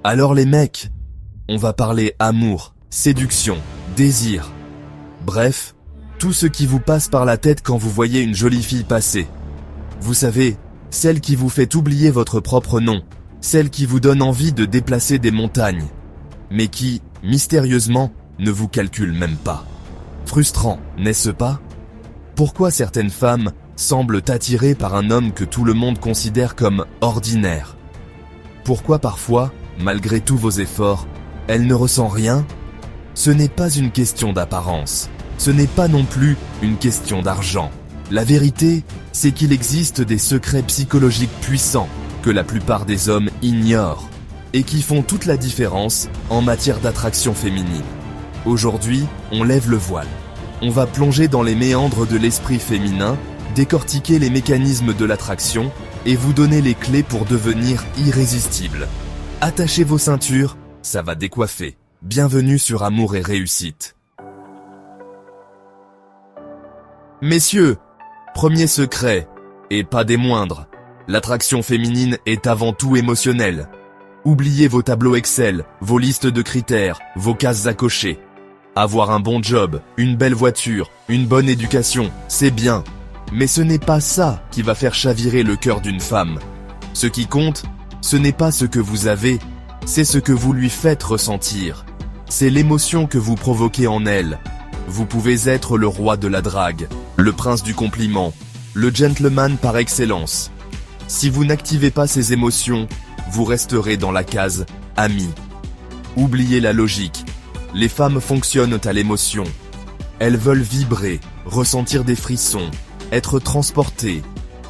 Alors les mecs, on va parler amour, séduction, désir. Bref, tout ce qui vous passe par la tête quand vous voyez une jolie fille passer. Vous savez, celle qui vous fait oublier votre propre nom, celle qui vous donne envie de déplacer des montagnes, mais qui, mystérieusement, ne vous calcule même pas. Frustrant, n'est-ce pas? Pourquoi certaines femmes semblent attirées par un homme que tout le monde considère comme ordinaire? Pourquoi parfois, malgré tous vos efforts, elle ne ressent rien? Ce n'est pas une question d'apparence, ce n'est pas non plus une question d'argent. La vérité, c'est qu'il existe des secrets psychologiques puissants que la plupart des hommes ignorent et qui font toute la différence en matière d'attraction féminine. Aujourd'hui, on lève le voile. On va plonger dans les méandres de l'esprit féminin, décortiquer les mécanismes de l'attraction et vous donner les clés pour devenir irrésistible. Attachez vos ceintures, ça va décoiffer. Bienvenue sur Amour et Réussite. Messieurs, premier secret, et pas des moindres, l'attraction féminine est avant tout émotionnelle. Oubliez vos tableaux Excel, vos listes de critères, vos cases à cocher. Avoir un bon job, une belle voiture, une bonne éducation, c'est bien. Mais ce n'est pas ça qui va faire chavirer le cœur d'une femme. Ce qui compte, ce n'est pas ce que vous avez, c'est ce que vous lui faites ressentir. C'est l'émotion que vous provoquez en elle. Vous pouvez être le roi de la drague, le prince du compliment, le gentleman par excellence. Si vous n'activez pas ces émotions, vous resterez dans la case « ami ». Oubliez la logique. Les femmes fonctionnent à l'émotion. Elles veulent vibrer, ressentir des frissons, être transportées.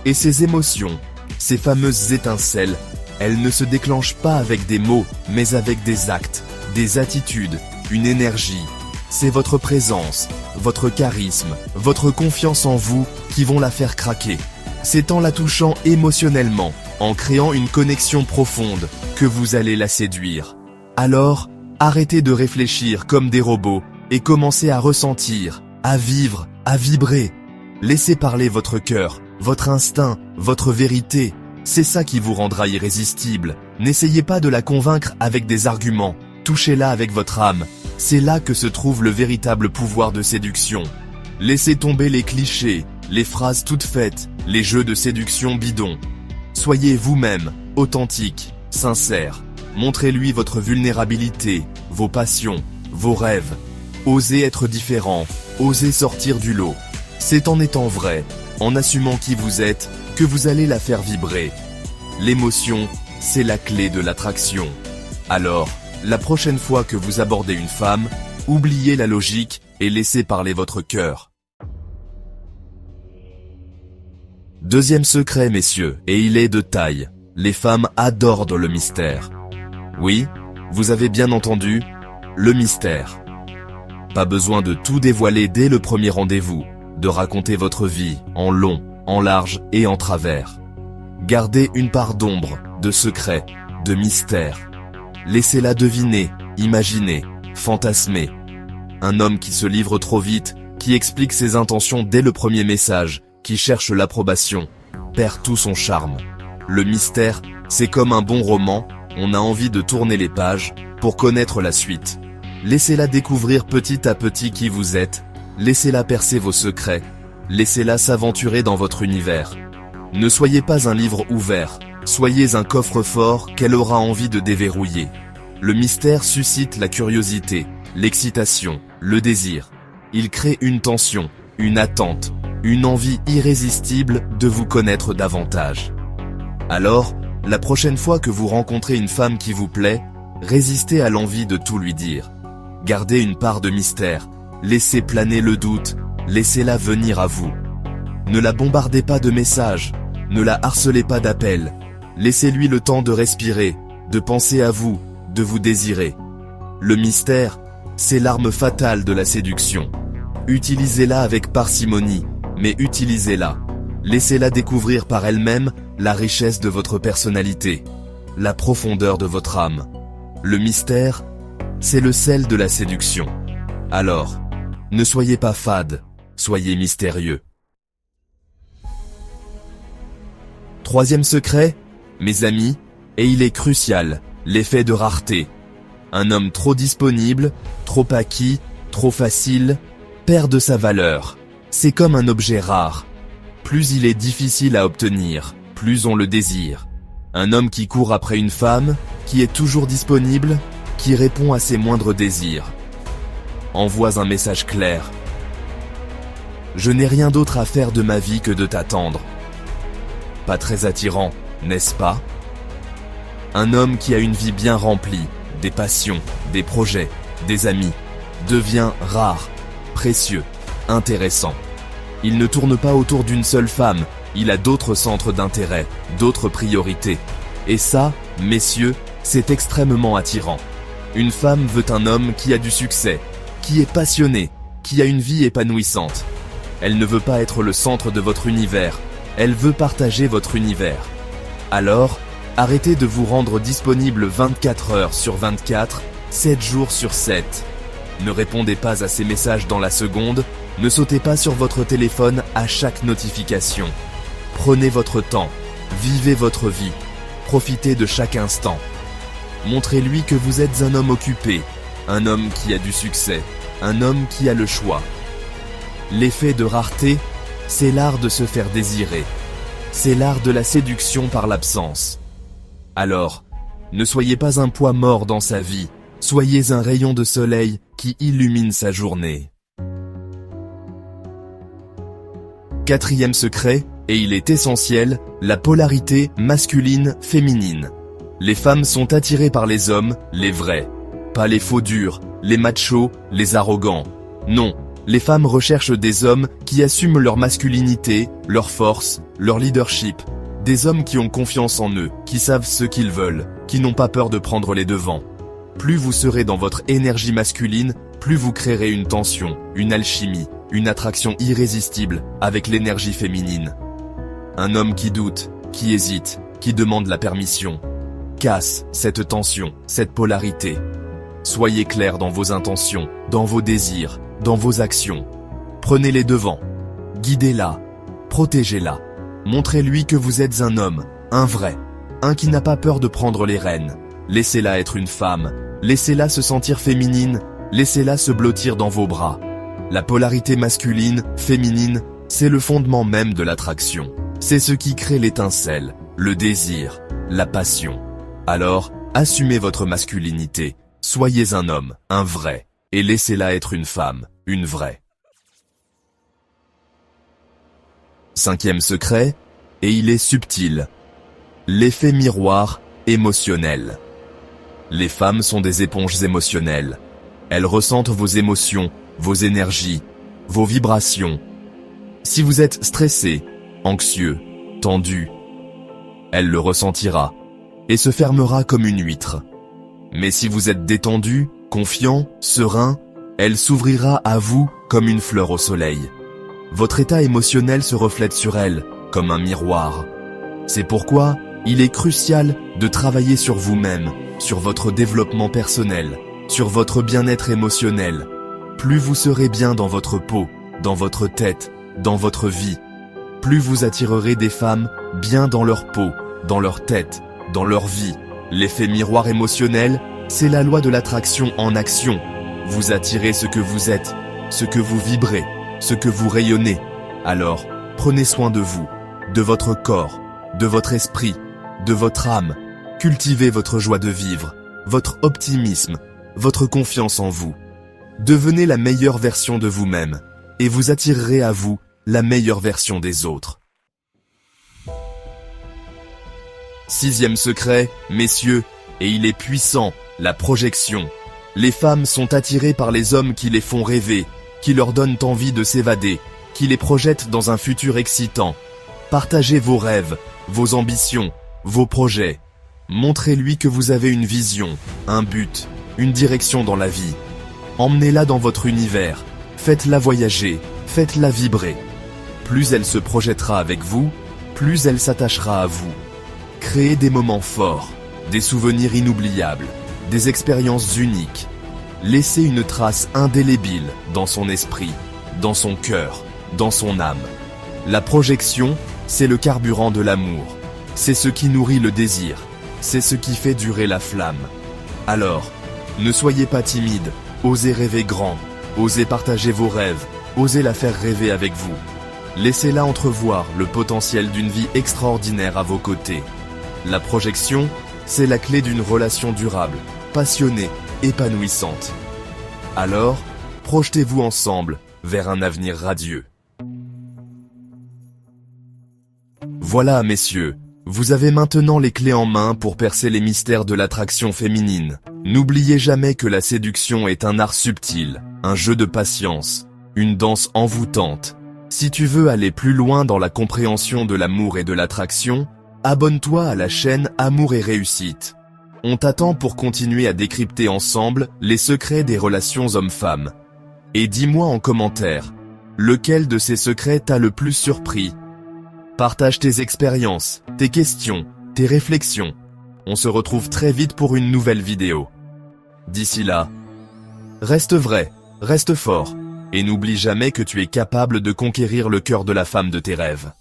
Et ces émotions, ces fameuses étincelles, elles ne se déclenchent pas avec des mots, mais avec des actes, des attitudes, une énergie. C'est votre présence, votre charisme, votre confiance en vous qui vont la faire craquer. C'est en la touchant émotionnellement, en créant une connexion profonde, que vous allez la séduire. Alors, arrêtez de réfléchir comme des robots et commencez à ressentir, à vivre, à vibrer. Laissez parler votre cœur, votre instinct, votre vérité. C'est ça qui vous rendra irrésistible. N'essayez pas de la convaincre avec des arguments. Touchez-la avec votre âme. C'est là que se trouve le véritable pouvoir de séduction. Laissez tomber les clichés, les phrases toutes faites, les jeux de séduction bidons. Soyez vous-même, authentique, sincère. Montrez-lui votre vulnérabilité, vos passions, vos rêves. Osez être différent, osez sortir du lot. C'est en étant vrai, en assumant qui vous êtes, que vous allez la faire vibrer. L'émotion, c'est la clé de l'attraction. Alors, la prochaine fois que vous abordez une femme, oubliez la logique et laissez parler votre cœur. Deuxième secret, messieurs, et il est de taille. Les femmes adorent le mystère. Oui, vous avez bien entendu, le mystère. Pas besoin de tout dévoiler dès le premier rendez-vous, de raconter votre vie en long, en large et en travers. Gardez une part d'ombre, de secret, de mystère. Laissez-la deviner, imaginer, fantasmer. Un homme qui se livre trop vite, qui explique ses intentions dès le premier message, qui cherche l'approbation, perd tout son charme. Le mystère, c'est comme un bon roman, on a envie de tourner les pages pour connaître la suite. Laissez-la découvrir petit à petit qui vous êtes, laissez-la percer vos secrets, laissez-la s'aventurer dans votre univers. Ne soyez pas un livre ouvert, soyez un coffre-fort qu'elle aura envie de déverrouiller. Le mystère suscite la curiosité, l'excitation, le désir. Il crée une tension, une attente, une envie irrésistible de vous connaître davantage. Alors, la prochaine fois que vous rencontrez une femme qui vous plaît, résistez à l'envie de tout lui dire. Gardez une part de mystère, laissez planer le doute, laissez-la venir à vous. Ne la bombardez pas de messages, ne la harcelez pas d'appels. Laissez-lui le temps de respirer, de penser à vous, de vous désirer. Le mystère, c'est l'arme fatale de la séduction. Utilisez-la avec parcimonie, mais utilisez-la. Laissez-la découvrir par elle-même la richesse de votre personnalité, la profondeur de votre âme. Le mystère, c'est le sel de la séduction. Alors, ne soyez pas fade, soyez mystérieux. Troisième secret, mes amis, et il est crucial, l'effet de rareté. Un homme trop disponible, trop acquis, trop facile, perd de sa valeur. C'est comme un objet rare. Plus il est difficile à obtenir, plus on le désire. Un homme qui court après une femme, qui est toujours disponible, qui répond à ses moindres désirs. Envoie un message clair. Je n'ai rien d'autre à faire de ma vie que de t'attendre. Pas très attirant, n'est-ce pas? Un homme qui a une vie bien remplie, des passions, des projets, des amis, devient rare, précieux, intéressant. Il ne tourne pas autour d'une seule femme, il a d'autres centres d'intérêt, d'autres priorités. Et ça, messieurs, c'est extrêmement attirant. Une femme veut un homme qui a du succès, qui est passionné, qui a une vie épanouissante. Elle ne veut pas être le centre de votre univers, elle veut partager votre univers. Alors, arrêtez de vous rendre disponible 24 heures sur 24, 7 jours sur 7. Ne répondez pas à ces messages dans la seconde, ne sautez pas sur votre téléphone à chaque notification. Prenez votre temps, vivez votre vie, profitez de chaque instant. Montrez-lui que vous êtes un homme occupé, un homme qui a du succès, un homme qui a le choix. L'effet de rareté, c'est l'art de se faire désirer. C'est l'art de la séduction par l'absence. Alors, ne soyez pas un poids mort dans sa vie, soyez un rayon de soleil qui illumine sa journée. Quatrième secret, et il est essentiel, la polarité masculine-féminine. Les femmes sont attirées par les hommes, les vrais. Pas les faux durs, les machos, les arrogants. Non, les femmes recherchent des hommes qui assument leur masculinité, leur force, leur leadership. Des hommes qui ont confiance en eux, qui savent ce qu'ils veulent, qui n'ont pas peur de prendre les devants. Plus vous serez dans votre énergie masculine, plus vous créerez une tension, une alchimie, une attraction irrésistible avec l'énergie féminine. Un homme qui doute, qui hésite, qui demande la permission. Casse cette tension, cette polarité. Soyez clair dans vos intentions, dans vos désirs, dans vos actions. Prenez les devants. Guidez-la. Protégez-la. Montrez-lui que vous êtes un homme, un vrai, un qui n'a pas peur de prendre les rênes. Laissez-la être une femme. Laissez-la se sentir féminine. Laissez-la se blottir dans vos bras. La polarité masculine, féminine, c'est le fondement même de l'attraction. C'est ce qui crée l'étincelle, le désir, la passion. Alors, assumez votre masculinité. Soyez un homme, un vrai, et laissez-la être une femme, une vraie. Cinquième secret, et il est subtil. L'effet miroir émotionnel. Les femmes sont des éponges émotionnelles. Elles ressentent vos émotions, vos énergies, vos vibrations. Si vous êtes stressé, anxieux, tendu, elle le ressentira et se fermera comme une huître. Mais si vous êtes détendu, confiant, serein, elle s'ouvrira à vous comme une fleur au soleil. Votre état émotionnel se reflète sur elle comme un miroir. C'est pourquoi il est crucial de travailler sur vous-même, sur votre développement personnel, sur votre bien-être émotionnel. Plus vous serez bien dans votre peau, dans votre tête, dans votre vie, plus vous attirerez des femmes bien dans leur peau, dans leur tête, dans leur vie. L'effet miroir émotionnel, c'est la loi de l'attraction en action. Vous attirez ce que vous êtes, ce que vous vibrez, ce que vous rayonnez. Alors, prenez soin de vous, de votre corps, de votre esprit, de votre âme. Cultivez votre joie de vivre, votre optimisme, votre confiance en vous. Devenez la meilleure version de vous-même, et vous attirerez à vous la meilleure version des autres. Sixième secret, messieurs, et il est puissant, la projection. Les femmes sont attirées par les hommes qui les font rêver, qui leur donnent envie de s'évader, qui les projettent dans un futur excitant. Partagez vos rêves, vos ambitions, vos projets. Montrez-lui que vous avez une vision, un but, une direction dans la vie. Emmenez-la dans votre univers, faites-la voyager, faites-la vibrer. Plus elle se projettera avec vous, plus elle s'attachera à vous. Créez des moments forts, des souvenirs inoubliables, des expériences uniques. Laissez une trace indélébile dans son esprit, dans son cœur, dans son âme. La projection, c'est le carburant de l'amour. C'est ce qui nourrit le désir. c'est ce qui fait durer la flamme. Alors, ne soyez pas timide, osez rêver grand, osez partager vos rêves, osez la faire rêver avec vous. Laissez-la entrevoir le potentiel d'une vie extraordinaire à vos côtés. La projection, c'est la clé d'une relation durable, passionnée, épanouissante. Alors, projetez-vous ensemble vers un avenir radieux. Voilà, messieurs, vous avez maintenant les clés en main pour percer les mystères de l'attraction féminine. N'oubliez jamais que la séduction est un art subtil, un jeu de patience, une danse envoûtante. Si tu veux aller plus loin dans la compréhension de l'amour et de l'attraction, abonne-toi à la chaîne Amour et Réussite. On t'attend pour continuer à décrypter ensemble les secrets des relations hommes-femmes. Et dis-moi en commentaire, lequel de ces secrets t'a le plus surpris? Partage tes expériences, tes questions, tes réflexions. On se retrouve très vite pour une nouvelle vidéo. D'ici là, reste vrai, reste fort, et n'oublie jamais que tu es capable de conquérir le cœur de la femme de tes rêves.